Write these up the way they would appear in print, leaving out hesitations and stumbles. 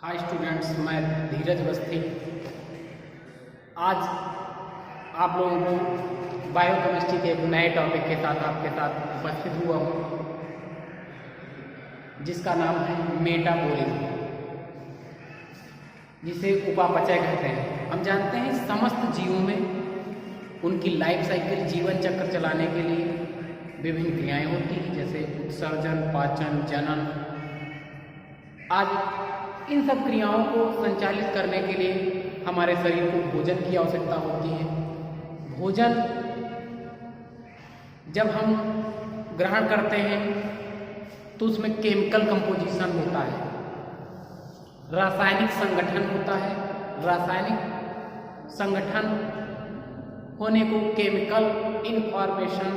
Hi students, मैं धीरज अवस्थी आज आप लोगों को बायोकेमिस्ट्री के एक नए टॉपिक के साथ आपके साथ उपस्थित हुआ हूँ, जिसका नाम है मेटाबॉलिज्म, जिसे उपापचय कहते हैं। हम जानते हैं समस्त जीवों में उनकी लाइफ साइकिल, जीवन चक्र चलाने के लिए विभिन्न क्रियाएं होती हैं, जैसे उत्सर्जन, पाचन, जनन आदि। इन सब क्रियाओं को संचालित करने के लिए हमारे शरीर को भोजन की आवश्यकता होती है। भोजन जब हम ग्रहण करते हैं तो उसमें केमिकल कंपोजिशन होता है, रासायनिक संगठन होता है। रासायनिक संगठन होने को केमिकल इनफॉर्मेशन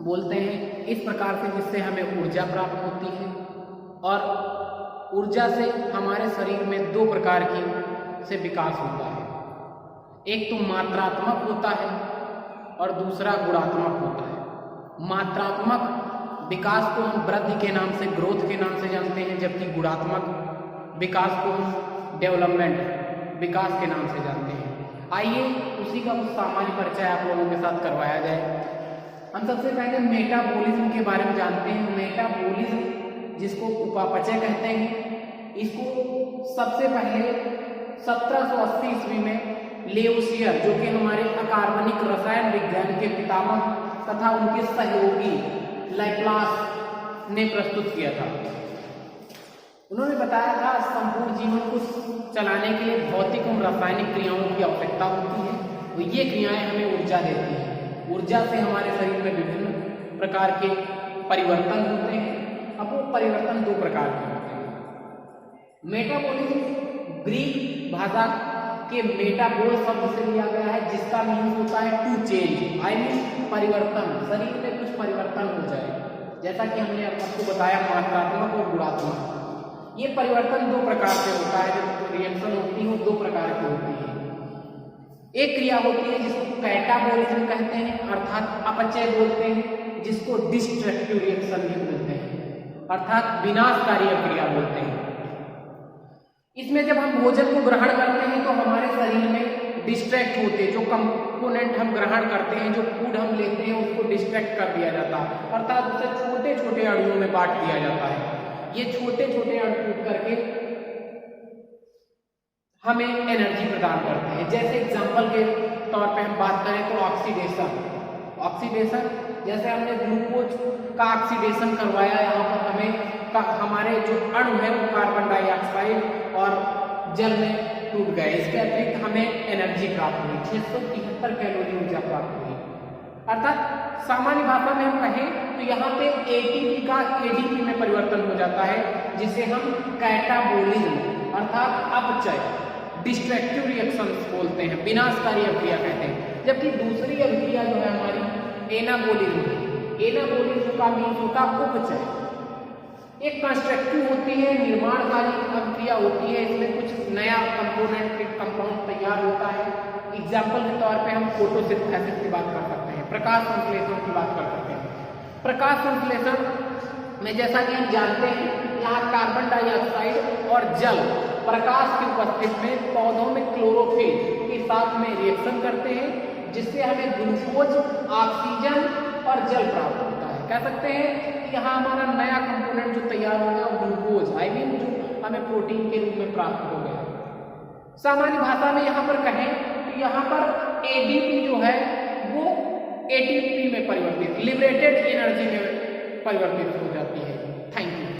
बोलते हैं। इस प्रकार से जिससे हमें ऊर्जा प्राप्त होती है, और ऊर्जा से हमारे शरीर में दो प्रकार की से विकास होता है। एक तो मात्रात्मक होता है और दूसरा गुणात्मक होता है। मात्रात्मक विकास को हम वृद्धि के नाम से, ग्रोथ के नाम से जानते हैं, जबकि गुणात्मक विकास को हम डेवलपमेंट, विकास के नाम से जानते हैं। आइए उसी का कुछ सामान्य परिचय आप लोगों के साथ करवाया जाए। हम सबसे पहले मेटाबॉलिज्म के बारे में जानते हैं। मेटाबॉलिज्म, जिसको उपापचय कहते हैं, इसको सबसे पहले 1780 ईस्वी में लेवोसियर, जो कि हमारे अकार्बनिक रसायन विज्ञान के पितामह तथा उनके सहयोगी लैप्लास ने प्रस्तुत किया था। उन्होंने बताया था संपूर्ण जीवन को चलाने के लिए भौतिक और रासायनिक क्रियाओं की आवश्यकता होती है। तो ये क्रियाएं हमें ऊर्जा देती हैं। ऊर्जा से हमारे शरीर में विभिन्न प्रकार के परिवर्तन होते हैं। अब वो परिवर्तन दो प्रकार के होते हैं। मेटाबॉलिज्म ग्रीक भाषा के मेटाबोल शब्द से लिया गया है, जिसका मीनिंग होता है टू चेंज, आई मीन परिवर्तन, शरीर में कुछ परिवर्तन हो जाए। जैसा कि हमने आपको बताया, मात्रात्मक और गुणात्मक। ये परिवर्तन दो प्रकार से होता है। जब रिएक्शन होती है वो दो प्रकार की होती है। एक क्रिया होती है जिसको कैटाबॉलिज्म कहते हैं, अर्थात अपचय बोलते हैं, जिसको डिस्ट्रक्टिव रिएक्शन भी बोलते हैं, अर्थात विनाशकारी क्रिया बोलते हैं। इसमें जब हम भोजन को ग्रहण करते हैं तो हमारे शरीर में डिस्ट्रैक्ट होते हैं। जो कंपोनेंट हम ग्रहण करते हैं, जो फूड हम लेते हैं, उसको डिस्ट्रैक्ट कर दिया जाता है, अर्थात उसे छोटे छोटे अणुओं में बांट दिया जाता है। ये छोटे छोटे अणु टूट करके हमें एनर्जी प्रदान करते हैं। जैसे एग्जाम्पल के तौर पे हम बात करें तो ऑक्सीडेशन, जैसे हमने ग्लूकोज का ऑक्सीडेशन करवाया, यहाँ पर हमें हमारे जो अणु है वो कार्बन डाइऑक्साइड और जल में टूट गए। इसके अतिरिक्त हमें एनर्जी प्राप्त हुई, 673 कैलोरी ऊर्जा प्राप्त हुई। अर्थात सामान्य भाषा में हम कहें तो यहाँ पे एटीपी का एडीपी में परिवर्तन हो जाता है, जिसे हम कैटाबॉलिज्म अर्थात अपचय, डिस्ट्रक्टिव रिएक्शंस बोलते हैं, विनाशकारी अभिक्रिया कहते हैं। जबकि दूसरी अभिक्रिया जो है हमारी एनाबॉलिज्म का मीन होता उपचय। एक कंस्ट्रक्टिव होती है, निर्माणकारी अभिक्रिया होती है। इसमें कुछ नया कंपाउंड तैयार होता है। एग्जाम्पल के तौर पे हम फोटोसिंथेसिस की बात कर सकते हैं, प्रकाश संश्लेषण की बात कर सकते हैं। प्रकाश संश्लेषण में जैसा कि हम जानते हैं, यहाँ कार्बन डाइऑक्साइड और जल प्रकाश की उपस्थिति में पौधों में क्लोरोफिल के साथ में रिएक्शन करते हैं, जिससे हमें ग्लूकोज, ऑक्सीजन और जल प्राप्त होता है। कह सकते हैं कि यहाँ हमारा नया कंपोनेंट जो तैयार हो गया वो ग्लूकोज, आई मीन जो हमें प्रोटीन के रूप में प्राप्त हो गया। सामान्य भाषा में यहाँ पर कहें तो यहाँ पर एडीपी जो है वो एटीपी में परिवर्तित, लिबरेटेड एनर्जी में परिवर्तित हो जाती है।